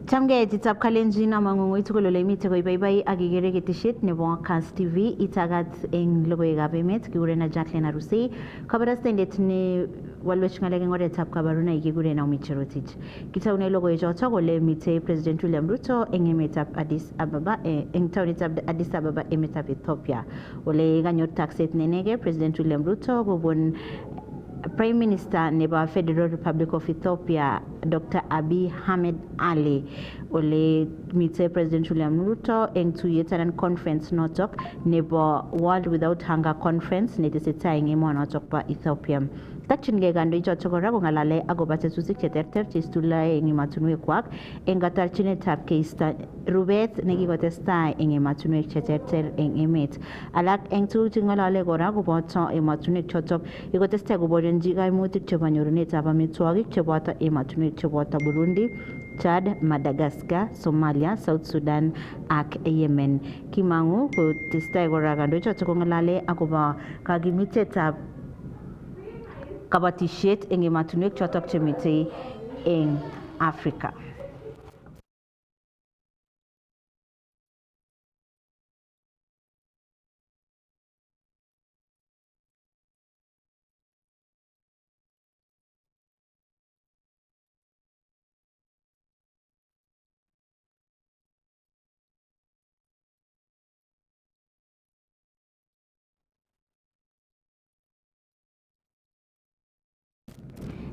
Chamgeitab Kalenjin amang'ung'oi tugul ole imite koibaibai ak igere ketesiet nebo Kass TV itagat eng logoiwekab emet kigurenan Jacqueline Arusei kabarastaindet ne walwech ng'alek eng oretab kabarunoik kiguren Naomi Cherotich. Kitoune logoiwechotok kole mitei President William Ruto eng emetab Addis Ababa eng taonitab Addis Ababa emetab Ethiopia ole kanyor takset ne inegei President William Ruto kobun Prime Minister nebo Federal Republic of Ethiopia Dr. Abiy Ahmed Ali ole mitei President William Ruto eng tuyet anan conference notok nebo World Without Hunger Conference netesetai eng emonotok bo Ethiopia. Takchingei kandoichotok kora kong'alale akobo tetutik cheterter cheistuloi eng emotinwekwak eng katarchinetab keisto rubet nekikotestai eng emotinwek cheterter eng emet. Alak eng tuguk cheking'alale kora koboto emotinwek chotok kikotestai koboryenji kaimutik chebo nyorunetab amitwogik cheboto emotinwek cheboto Burundi, Chad, Madagascar, Somalia, South Sudan ak Yemen. Kimang'u kotestai kora kandoichotok kong'alale akobo kakimitetab kabatisiet eng emotinwek chotok chemitei eng Africa.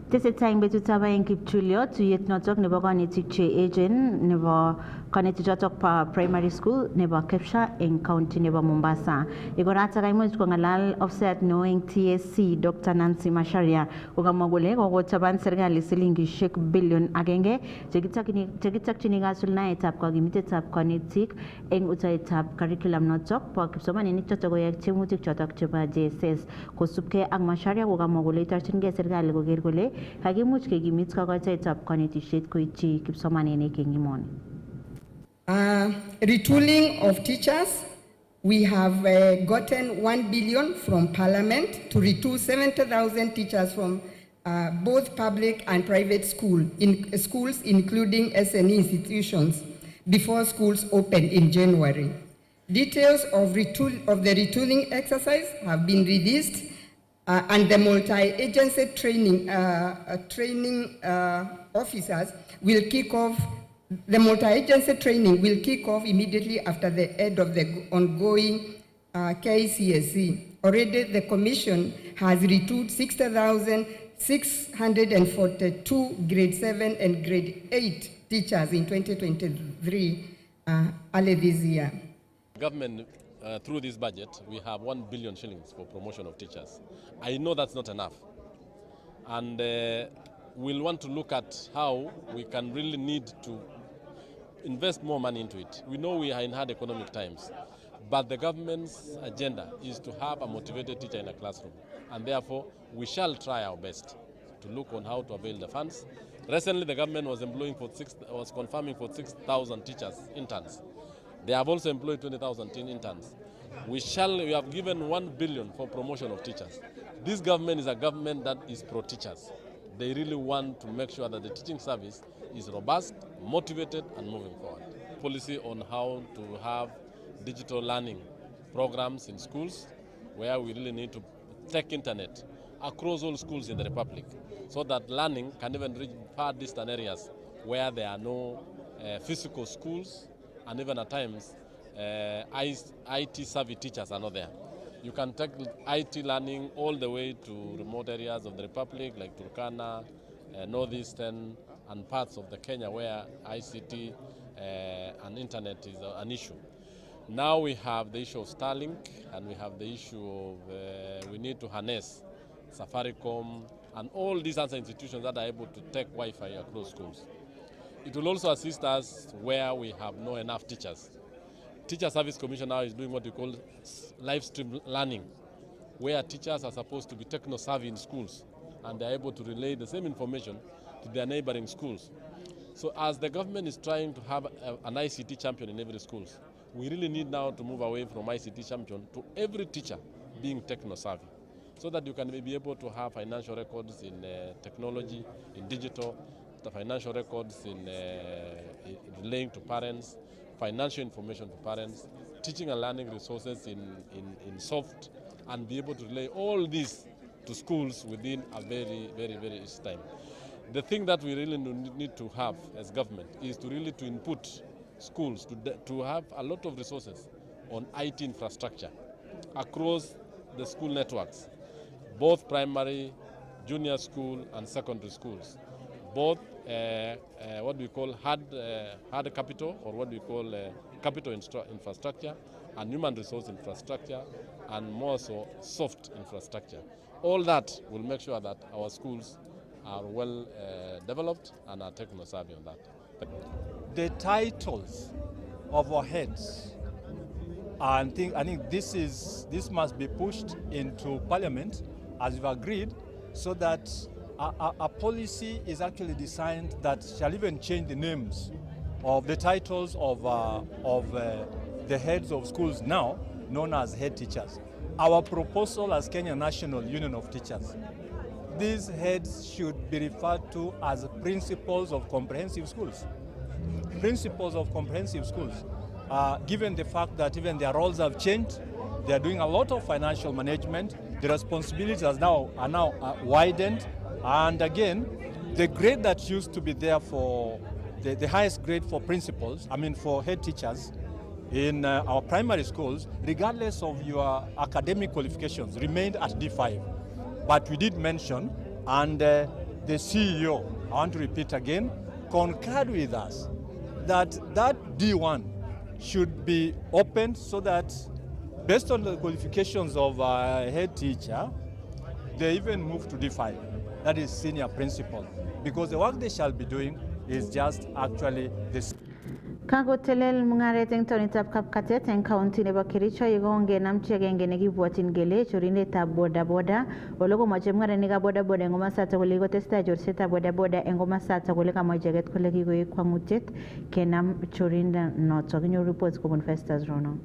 Tesetai eng betutab aeng kipchulyo tuyet notok nebo kanetik che echen nebo kanetik chotok pa primary school nebo Kepsha eng county nebo Mombasa. Ikoratak kaimuch kong'alal ofisayat neo eng TSC Dr. Nancy Macharia kokamwa kole kokotaban serikali silingishek bilion 1 chekitokchini kasuldaetab kakimitetab kanetik eng utaetab curriculum notok po kipsomaninik chotok koyai tiemutik chotok chebo JSS. Kosubkei ak Macharia kokamwa kole itorchingei serikali koker kole kakimuch kekimit kakoitoetab kanetisiet koityi kipsomaninik eng emoni. Retooling of teachers. We have gotten 1 billion from Parliament to retool 70,000 teachers from both public and private schools, including SNE institutions, before schools open in January. Details of the retooling exercise have been released, and the multi-agency training officers will kick off. The multi-agency training will kick off immediately after the end of the ongoing KCSE. Already the Commission has retooled 60,642 grade 7 and grade 8 teachers in 2023 early this year. Government, through this budget, we have 1 billion shillings for promotion of teachers. I know that's not enough. And we'll want to look at how we can really need to invest more money into it. We know we are in hard economic times, but the government's agenda is to have a motivated teacher in a classroom, and therefore we shall try our best to look on how to avail the funds. Recently, the government was confirming for 6,000 teachers, interns. They have also employed 20,000 interns. We have given 1 billion for promotion of teachers. This government is a government that is pro-teachers. They really want to make sure that the teaching service is robust, motivated, and moving forward. Policy on how to have digital learning programs in schools, where we really need to take internet across all schools in the Republic, so that learning can even reach far distant areas where there are no physical schools, and even at times IT savvy teachers are not there. You can take IT learning all the way to remote areas of the Republic, like Turkana, Northeastern, and parts of the Kenya where ICT and internet is an issue. Now we have the issue of Starlink, and we have the issue of we need to harness Safaricom and all these other institutions that are able to take Wi-Fi across schools. It will also assist us where we have not enough teachers. Teacher Service Commission now is doing what we call live stream learning, where teachers are supposed to be techno-savvy in schools, and they're able to relay the same information to their neighboring schools. So as the government is trying to have an ICT champion in every school, we really need now to move away from ICT champion to every teacher being techno-savvy, so that you can be able to have financial records in technology, in digital, the financial records in relaying to parents, financial information to parents, teaching and learning resources in soft, and be able to relay all this to schools within a very easy time. The thing that we really need to have as government is to really input schools to have a lot of resources on IT infrastructure across the school networks, both primary, junior school and secondary schools, both what we call hard capital, or what we call capital infrastructure, and human resource infrastructure, and more so soft infrastructure. All that will make sure that our schools are well developed and are techno-savvy on that. The titles of our heads, I think this must be pushed into Parliament as we've agreed, so that a policy is actually designed that shall even change the names of the titles of the heads of schools now known as head teachers. Our proposal as Kenya National Union of Teachers, these heads should be referred to as principals of comprehensive schools. Principals of comprehensive schools, given the fact that even their roles have changed, they are doing a lot of financial management, the responsibilities are now widened, and again, the grade that used to be there for the highest grade for principals, for head teachers in our primary schools, regardless of your academic qualifications, remained at D5. But we did mention, and the CEO, I want to repeat again, concurred with us that D1 should be opened so that, based on the qualifications of a head teacher, they even move to D5, that is senior principal, because the work they shall be doing is just actually this. Kagotelel mungaret eng taonitab Kapkatet eng county nebo Kericho yekongenam chi agenge nekibwotyin kele chorindetab bodaboda ole komoche mungarenikab bodaboda eng komosatak kole kotestai chorsetab bodaboda eng komosatak kole kamwa icheket kole kikoek kwangutiet kenam chorindonotok. Kinyoru reports kobun Festus Rono.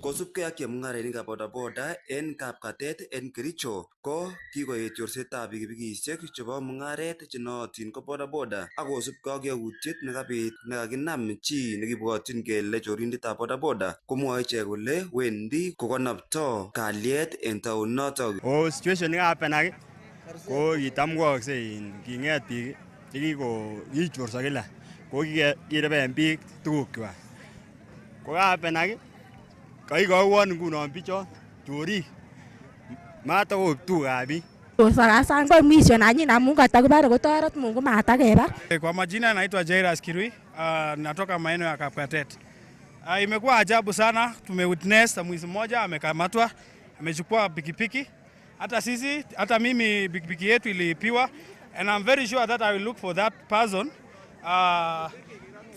Kosubkei ak chemung'arainikab bodaboda en Kapkatet en Kericho ko kikoet chorsetab pikipikisiek chebo mung'aret chenootin ko bodaboda, ak kosubkei ak yautiet nekabit nekakinam chi nekibwotyin kele chorindetab bodaboda, komwoe ichek kole wendi kokonoptoi kalyet en taonnotok. Situation nekahapenak ko kitam koyoksei king'et biik chekikochorso kila ko kireben biik tugukwak. Ko kahapenak kaikauon ngunon bichon chorik matakoib tugukab biik. Sasa kwa mission nanyi na Mungu atakubali kutoret Mungu matakebar. Kwa majina naitwa Jairus Kirui, natoka maeneo ya Kapkatet. Imekuwa ajabu sana, tumewitness mwizi mmoja amekamatwa, amechukua pikipiki. Hata mimi pikipiki yetu iliipiwa, and I'm very sure that I will look for that person.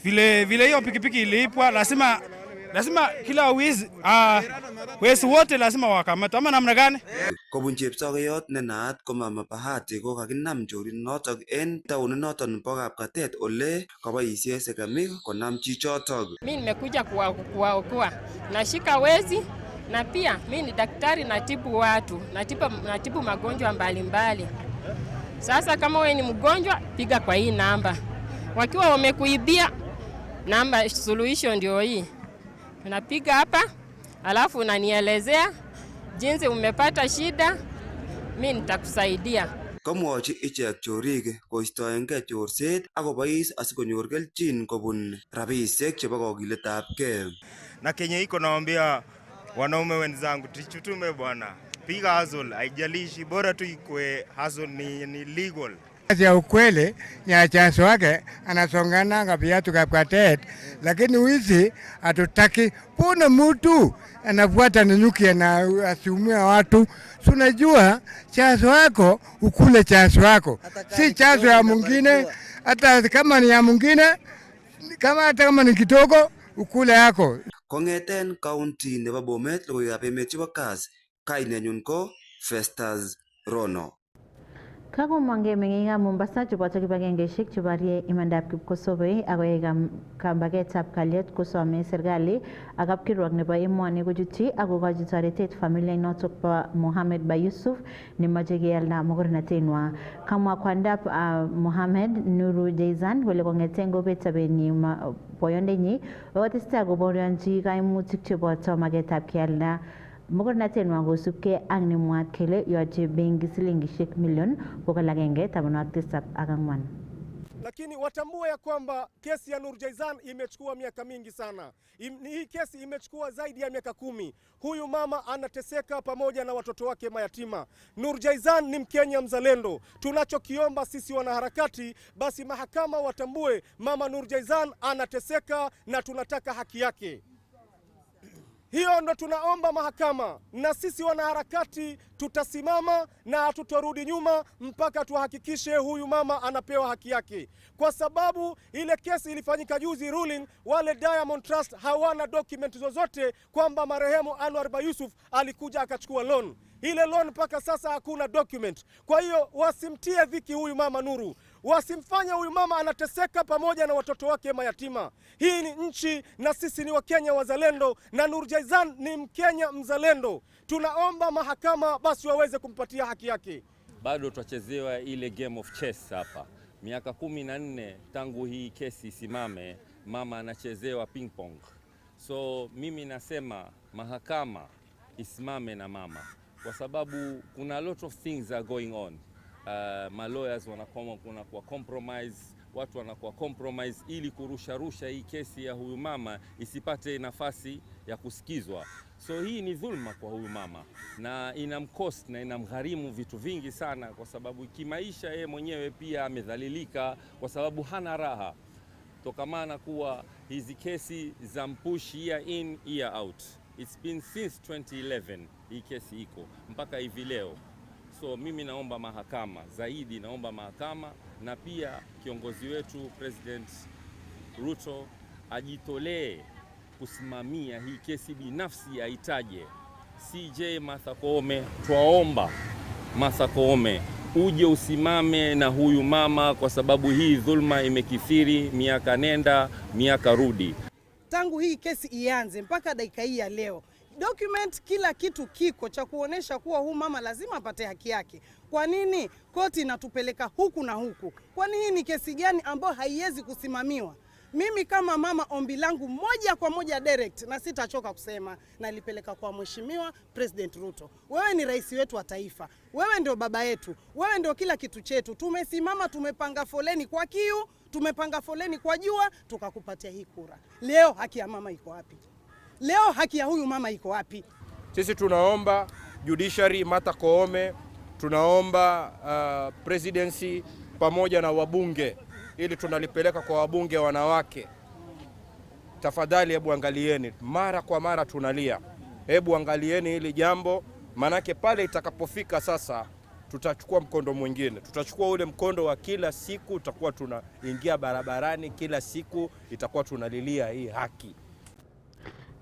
Vile hiyo pikipiki iliipwa, lazima kila wezi wote lazima wakamatwe, ama namna gani? Kobun chepsokeyot ne naat ko Mama Bahati ko kakinam chorinotok en taoninoton nebo Kapkatet ole kaboisie sekemik konam chichotok. Mimi nimekuja kuwaokoa, nashika wezi, na pia mimi ni daktari, natibu watu, natibu magonjwa mbalimbali. Sasa kama wewe ni mgonjwa, piga kwa hii namba. Wakiwa wamekuibia, namba solution ndio hii. Unapiga hapa, alafu unanielezea jinsi umepata shida, mimi nitakusaidia. Komwochi ichek chorik koistoengei chorset ak kobois asikonyor kelchin kobun rabisiek chebo kokiletabgei. Na Kenya iko naambia wanaume wenzangu tuchutume bwana. Piga hustle, haijalishi bora tu ikwe hustle ni legal. Kazi ya ukweli ya chanzo wake anasongana ngapiatu Kapkatet, lakini wizi hatutaki. Puna mtu anafuata na nyuki na asiumia watu. Tunajua chanzo wako ukule chanzo wako, si chanzo ya mwingine. Hata kama ni ya mwingine, hata kama ni kidogo ukule yako. Kongeten county nebo Bomet logoiwekab emet chebo Kass, kainenyun ko Festus Rono. Kakomangei meng'ikab Mombasa cheboto kibagengeshek chebarie imandab kipkosobei akoyai kambagetab kalyet kosome serikali ak kapkirwok nebo emoni kochutyi akokochi toretet familia notok bo Mohamed Bayusuf nemoche kealda mogornotenwa. Kamwa kwandab Mohamed Nuru Jeizan kole kong'ete ngobet sobenyi boyondenyi okotestai koborionji kaimutik cheboto magetab kealda mogornotenwa kosubkei ak nemwaat kele yoche benki silingishek milioni 187. Lakini watambue ya kwamba kesi ya Nur Jeizan imechukua miaka mingi sana. Hii kesi imechukua zaidi ya miaka 10. Huyu mama anateseka pamoja na watoto wake mayatima. Nur Jeizan ni Mkenya mzalendo. Tunachokiomba sisi wanaharakati, basi mahakama watambue mama Nur Jeizan anateseka na tunataka haki yake. Hiyo ndo tunaomba mahakama, na sisi wanaharakati tutasimama na hatutorudi nyuma mpaka tuhakikishe huyu mama anapewa haki yake. Kwa sababu ile kesi ilifanyika juzi ruling, wale Diamond Trust hawana document zozote kwamba marehemu Anwar Bayusuf alikuja akachukua loan. Ile loan mpaka sasa hakuna document. Kwa hiyo wasimtie dhiki huyu mama Nuru. Wasimfanya huyu mama anateseka pamoja na watoto wake mayatima. Hii ni nchi na sisi ni Wakenya wazalendo, na Nur Jeizan ni Mkenya mzalendo. Tunaomba mahakama basi waweze kumpatia haki yake. Bado twachezewa ile game of chess hapa. Miaka 14 tangu hii kesi isimame, mama anachezewa ping pong. So mimi nasema mahakama isimame na mama, kwa sababu kuna a lot of things are going on. Ma lawyers wanakuwa compromise, watu wanakuwa compromise ili kurusha hii kesi ya huyu mama isipate nafasi ya kusikizwa. So hii ni dhulma kwa huyu mama na inamcost na inamgharimu vitu vingi sana, kwa sababu kimaisha yeye mwenyewe pia amedhalilika, kwa sababu hana raha tokamana kuwa hizi kesi za mpush year in year out. It's been since 2011 hii kesi iko mpaka hivi leo. So mimi naomba mahakama zaidi, naomba mahakama na pia kiongozi wetu President Ruto ajitolee kusimamia hii kesi binafsi, aitaje CJ Martha Koome. Twaomba Martha Koome uje usimame na huyu mama, kwa sababu hii dhulma imekithiri, miaka nenda miaka rudi. Tangu hii kesi ianze mpaka dakika hii ya leo, document kila kitu kiko cha kuonesha kuwa huyu mama lazima apate haki yake. Kwa nini koti inatupeleka huku na huku? Kwani hii ni kesi gani ambayo haiwezi kusimamiwa? Mimi kama mama, ombi langu moja kwa moja direct, na sitachoka kusema, na nilipeleka kwa Mheshimiwa President Ruto. Wewe ni rais wetu wa taifa, wewe ndio baba yetu, wewe ndio kila kitu chetu. Tumesimama, tumepanga foleni kwa kiu, tumepanga foleni kwa jua, tukakupatia hii kura. Leo haki ya mama iko wapi? Leo haki ya huyu mama iko wapi? Sisi tunaomba judiciary, Martha Koome, tunaomba presidency pamoja na wabunge, ili tunalipeleka kwa wabunge wanawake. Tafadhali hebu angalieni, mara kwa mara tunalia. Hebu angalieni hili jambo, manake pale itakapofika sasa tutachukua mkondo mwingine. Tutachukua ule mkondo wa kila siku, tutakuwa tunaingia barabarani kila siku, itakuwa tunalilia hii haki.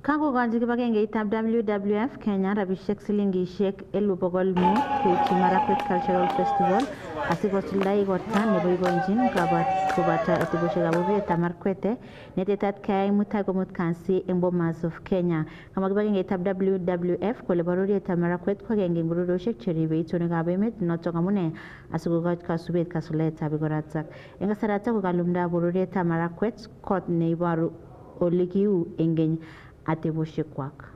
Kakokochi kibagengeitab WWF Kenya rabishek silingishek 100,000 koityi Marakwet Cultural Festival asikosulda igorta neboiboichin koboto atebosiekab bororietab Marakwet netetat keyai mutai komut kasi eng Bomas of Kenya. Kamwa kibagengeitab WWF kole bororietab Marakwet ko agenge eng bororiosiek cheribe itonwekab emet, notok amune asikokoch kasubet kasuletab igoratak. Eng kasaratak kokalumda bororietab Marakwet kot neiboru ole kiu eng keny atebosiekwak.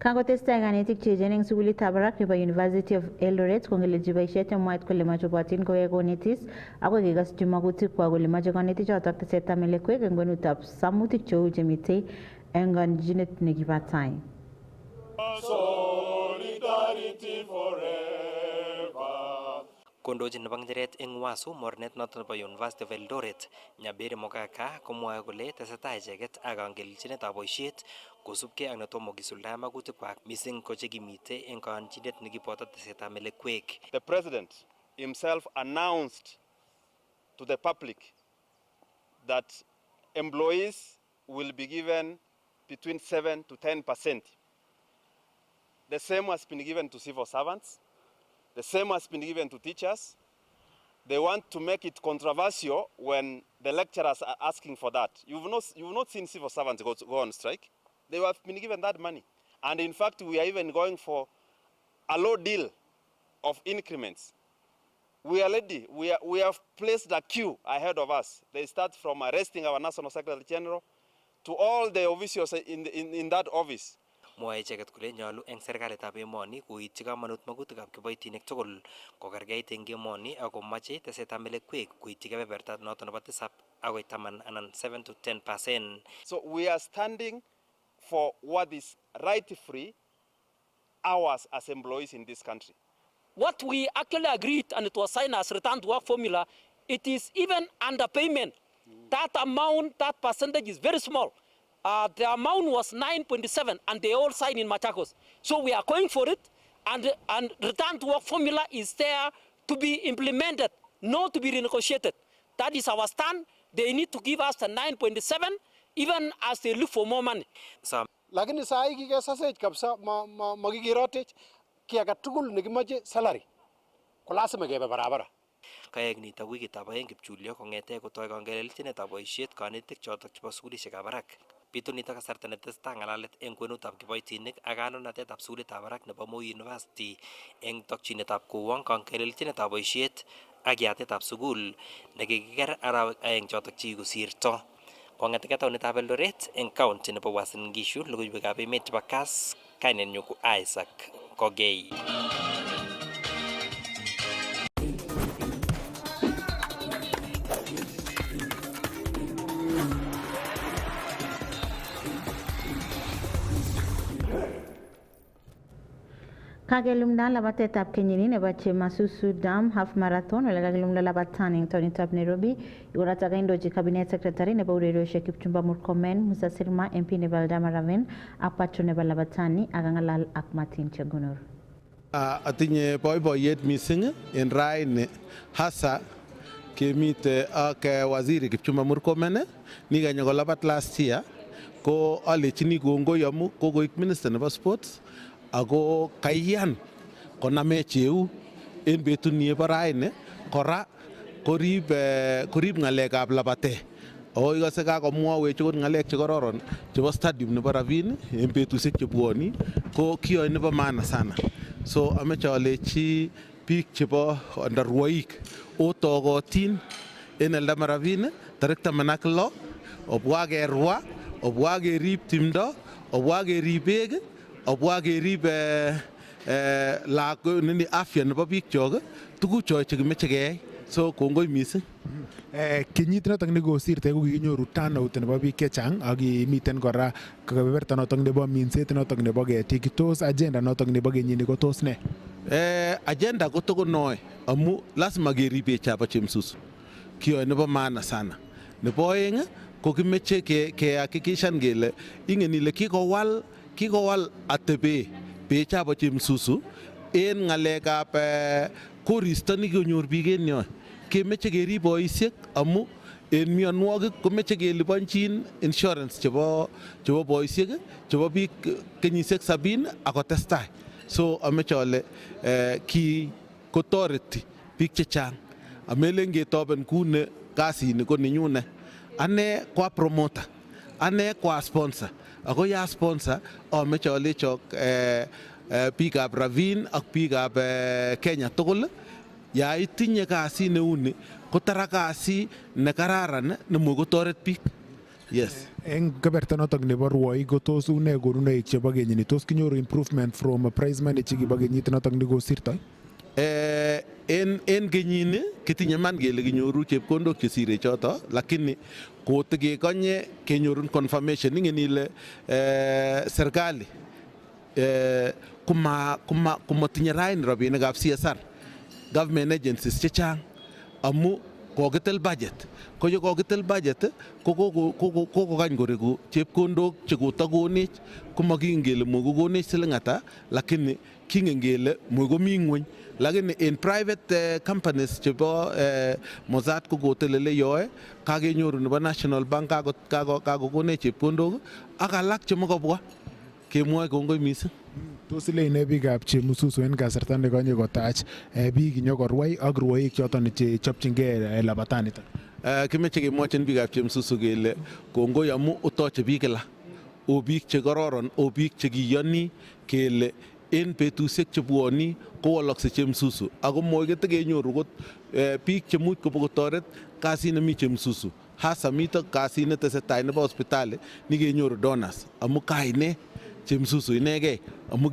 Kakotestai kanetik cheechen eng sukulitab barak nebo University of Eldoret kongelechi boisiet nemwaat kole machobotin kowek konetis akoi kekasyi magutikwak kole mache kanetichotok tesetab melekwek eng kwenutab samutik cheu chemitei eng kanjinet nekiba tai. Solidarity forever. Kondochin nebo ng'echeret eng Wasu mornet noton nebo University of Eldoret Nyabere Mogaka komwae kole tesetai icheket ak kangelchinetab boisiet kosubkei ak netomo kisuldae magutikwak mising ko chekimitei eng kanjinet nekiboto tesetab melekwek. The president himself announced to the public that employees will be given between 7 to 10%. The same has been given to civil servants. The same has been given to teachers. They want to make it controversial when the lecturers are asking for that. You've not seen civil servants go on strike. They have been given that money. And in fact, we are even going for a low deal of increments. We are ready. We have placed a queue ahead of us. They start from arresting our National Secretary General to all the officials in that office. Mwae icheket kole nyolu eng serikalitab emoni koityi kamanut magutikab kiboitinik tugul kokergeit eng emoni ako mache tesetab melekwek koityi kebeberta noto nebo 7 akoi 10 anan 7 to 10%. So we are standing for what is right-free ours as employees in this country. What we actually agreed, and it was signed as return to work formula, it is even underpayment. That amount, that percentage is very small. The amount was 9.7 and they all signed in Machakos. So we are going for it, and return to work formula is there to be implemented, not to be renegotiated. That is our stand. They need to give us the 9.7 even as they look for more money. Lakini saa hii kikesasech kabisa makikirotech ki age tugul nekimache salary. Ko lazima kebe barabara. Kaek nito wikitab aeng kipchulyo kong'ete kotoi kangelelchinetab boisiet kanetik chotok chebo sukulishekab barak. Bitu nito kasarta netesetai ng'alalet eng kwenutab kiboitinik ak kandoinatetab sukulitab barak nebo Moi University eng tokchinetab kowong kangelelchinetab boisiet ak yatetab sukul nekikiker arawek aeng chotok chikosirto. Kong'ete taonitab Eldoret eng county nebo Uasin Gishu, logoiwekab emet chebo Kass, kainenyu ko Isaac Kogei. Kakelumda labatetab kenyini nebo Chemasusu Dam Half Marathon ole kakelumda labatani eng taonitab Nairobi. Ikorata kaindochi Cabinet Secretary nebo urerioshek Kipchumba Murkomen, Musa Sirma, MP nebo Eldama Ravine ak patron nebo labatani ak ng'alal ak Martin Chegunor. Atinye boiboiyet mising en raini hasa kemite ak waziri Kipchumba Murkomen ni kanyo kolabat last year ko alechini kongoi amu kokoik minister nebo sports ako kaiyan konamech eu en betut ni bo raini kora korib ng'alekab labate. O ikose kakomwawech okot ng'alek chekororon chebo stadium nebo Ravine en betusiek chebwoni ko kiyoe nebo maana sana. So ameche alechi biik chebo ndarwoik otogotin en Eldama Ravine tarik 16 obwa kerwa, obwa kerib timdo, obwa kerib beek, obwa kerib afya nebo biik chok, tugucho chekimeche keyai. So kongoi mising. Kenyit notok nekosirte ko kikinyoru turnout nebo biik chechang ak miten kora kebeberta notok nebo minset notok nebo ketik. Tos agenda notok nebo kenyini ko tos ne? Agenda ko tokonoe amu lazima kerib bechab Chemsusu. Kiyoe nebo maana sana. Nebo oeng ko kimeche kehakikishan kele ingen ile kikowal atebe bechab Chemsusu en ng'alekab koristo nekonyor biik en yon. Kemeche kerib boisiek amu en mionwogik komeche kelipanchin insurance chebo boisiek chebo biik kenyisiek 70 akotestai. So ameche ale ki kotoreti biik chechang. Amelen ketoben kune kasini ko nenyune. Ane kwa promoter, ane kwa sponsor. Ako ya sponsor ameche alechok biikab Ravine ak biikab Kenya tugul. Ya itinye kasi neuni kotara kasi nekararan nemuch kotoret biik. Yes. Eng keberta notok nebo rwoik ko tos une konunoik chebo kenyini, tos kinyoru improvement from price money chekibo kenyit notok nekosirtoi? En kenyini kitinye man kele kinyoru chepkondok chesire choto, lakini kotekekonye kenyorun confirmation ingen ile serikali kumatinye raini rabinikab CSR government agencies chechang amu kokitil budget. Ko ye kokitil budget ko kokokany koregu chepkondok chekotakonech komakingen kele mokokonech siling ata, lakini kingen kele mokomi ngweny. Lakini in private companies chebo Mozart ko kotelele yoe kakenyoru nebo National Bank kakokonech chepkondok ak alak chemakobwa kemwoe kongoi mising. Tos ile ine biikab Chemususu en kasarta nekonye kotach biik inyokorwai ak rwoik choton chechopchingei labatanito. Kimeche kemwochin biikab Chemususu kele kongoi amu otoche biik kila, o biik chekororon, o biik chekiyoni kele en betusiek chebwoni kowolokse Chemususu ako moikete kenyoru kot biik chemuch kobokotoret kasit nemi Chemususu. Hasa mito kasit netesetai nebo hospitali nikenyoru donors amu kaine Chemususu inegei amu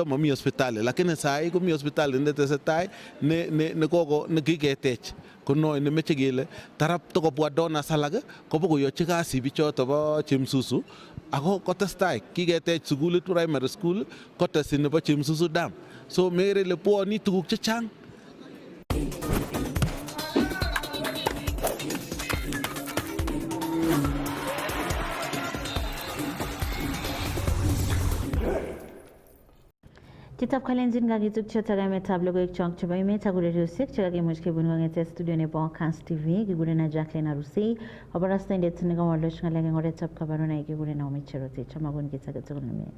mami hospitali, lakini sai komi hospitali netesetai nekiketech konoe nemeche kele tarap tokobwa donors alak kobokoyochi kasi bichoto bo Chemususu ako kotestai kiketech sukulit primary school kotesi nebo Chemususu dam, so mekere ile bwoni tuguk chechang. Chitab Kalenjin kakitubcho tagametab logoiwek chok chebo emet ak ureriosiek chekakimuch kebun kong'ete studio nebo Kass TV kikurenon Jacqueline Arusei, kabarastaindet nekawoloch ng'alek eng oretab kabarunoik kikurenon Cherotich. Amakon kit age tugul nemie.